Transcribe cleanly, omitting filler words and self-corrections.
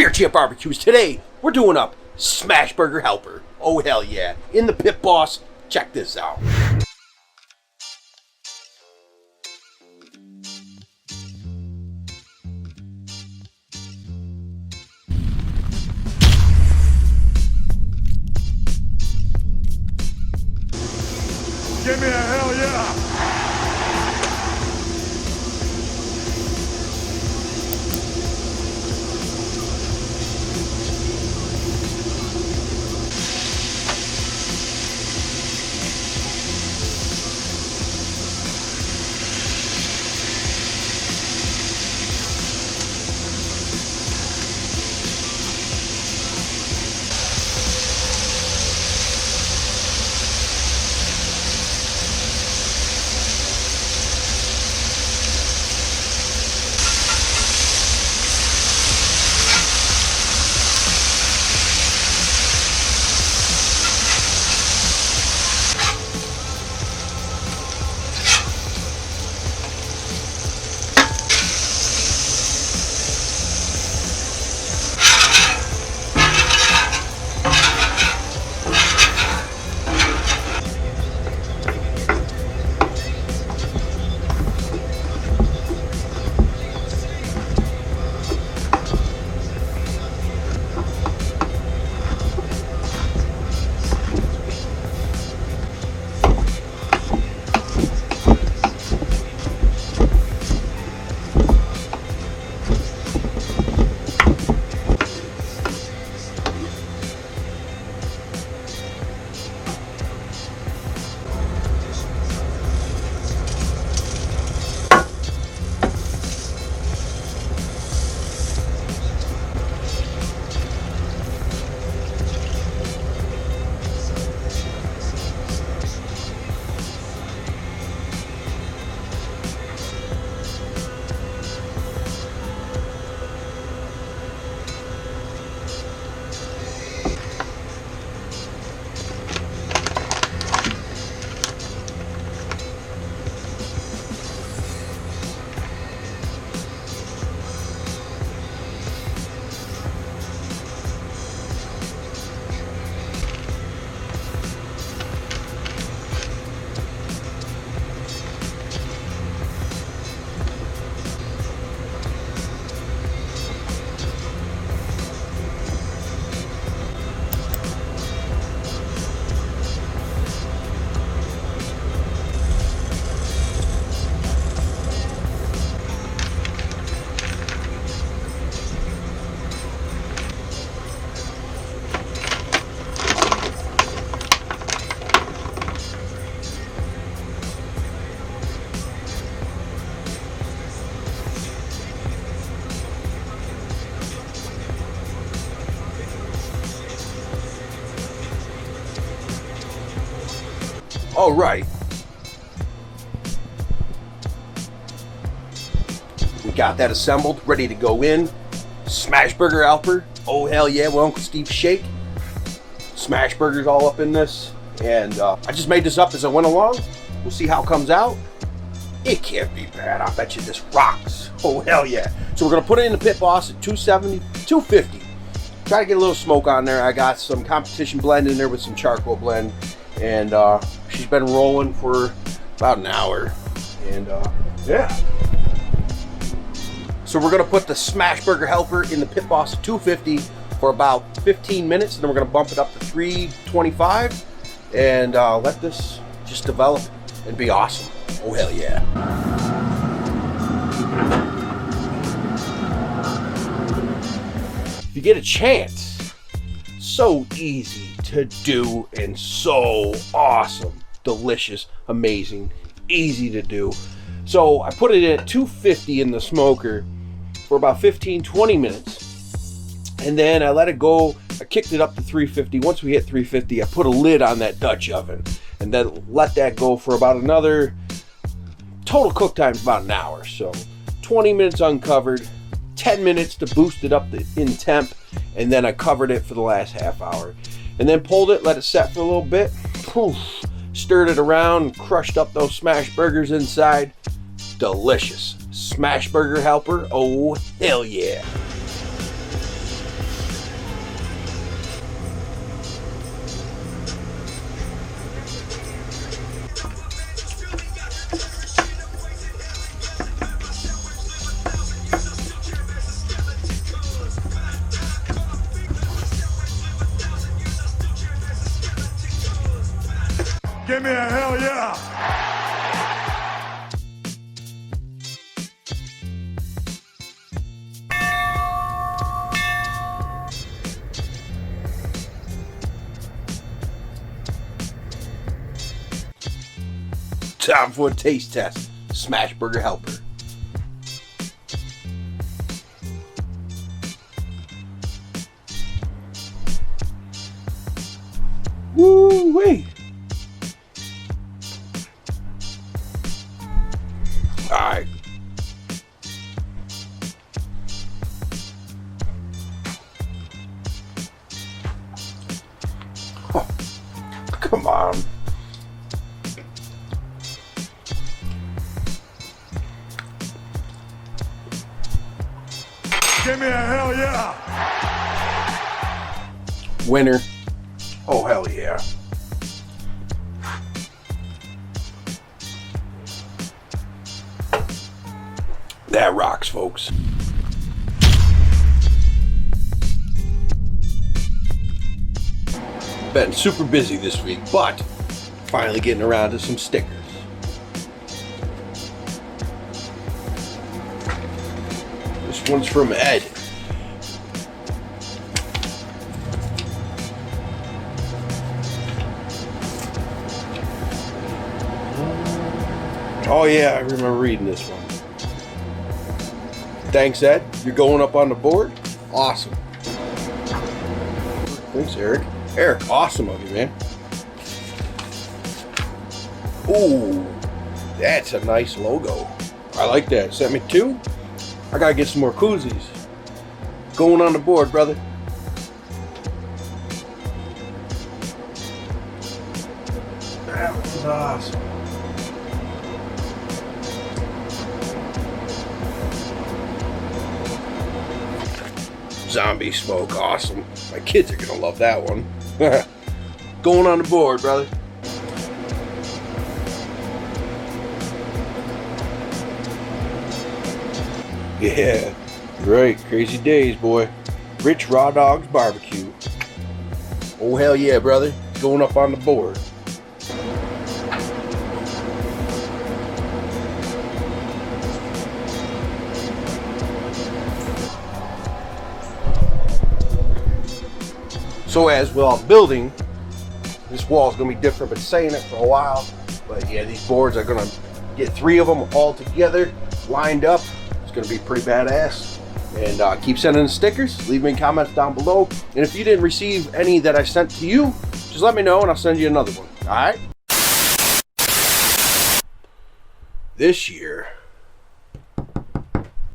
Beer Champ Barbecues. Today, we're doing up Smashburger Helper. Oh, hell yeah. In the Pit Boss. Check this out. Give me a hell yeah! All right. We got that assembled, ready to go in. Smashburger Helper. Oh, hell yeah, with Uncle Steve's Shake. Smashburgers all up in this. And I just made this up as I went along. We'll see how it comes out. It can't be bad. I bet you this rocks. Oh, hell yeah. So we're going to put it in the Pit Boss at 270, 250. Try to get a little smoke on there. I got some competition blend in there with some charcoal blend. And she's been rolling for about an hour. And yeah. So we're going to put the Smashburger Helper in the Pit Boss at 250 for about 15 minutes. And then we're going to bump it up to 325 and let this just develop and be awesome. Oh, hell yeah. If you get a chance, so easy to do and so awesome, delicious, amazing, easy to do. So I put it at 250 in the smoker for about 15-20 minutes, and then I let it go. I kicked it up to 350. Once we hit 350, I put a lid on that Dutch oven and then let that go for about another, total cook time is about an hour. So 20 minutes uncovered, 10 minutes to boost it up in temp, and then I covered it for the last half hour. And then pulled it, let it set for a little bit, poof, stirred it around, crushed up those smash burgers inside. Delicious. Smashburger Helper, oh hell yeah. Give me a hell yeah! Time for a taste test. Smashburger helper. Woo-wee. Alright. Oh, come on. Give me a hell yeah! Winner. Oh, hell yeah. That rocks, folks. Been super busy this week, but finally getting around to some stickers. This one's from Ed. Oh yeah, I remember reading this one. Thanks, Ed. You're going up on the board? Awesome. Thanks, Eric. Eric, awesome of you, man. Ooh, that's a nice logo. I like that. Sent me two? I gotta get some more koozies. Going on the board, brother. That was awesome. Zombie smoke, awesome. My kids are gonna love that one. Going on the board, brother. Yeah, right. Crazy days, boy. Rich Raw Dogs Barbecue. Oh, hell yeah, brother. Going up on the board. So as with all building, this wall is going to be different, but saying it for a while. But yeah, these boards are going to get 3 of them all together, lined up. It's going to be pretty badass. And keep sending stickers. Leave me comments down below. And if you didn't receive any that I sent to you, just let me know and I'll send you another one. All right? This year,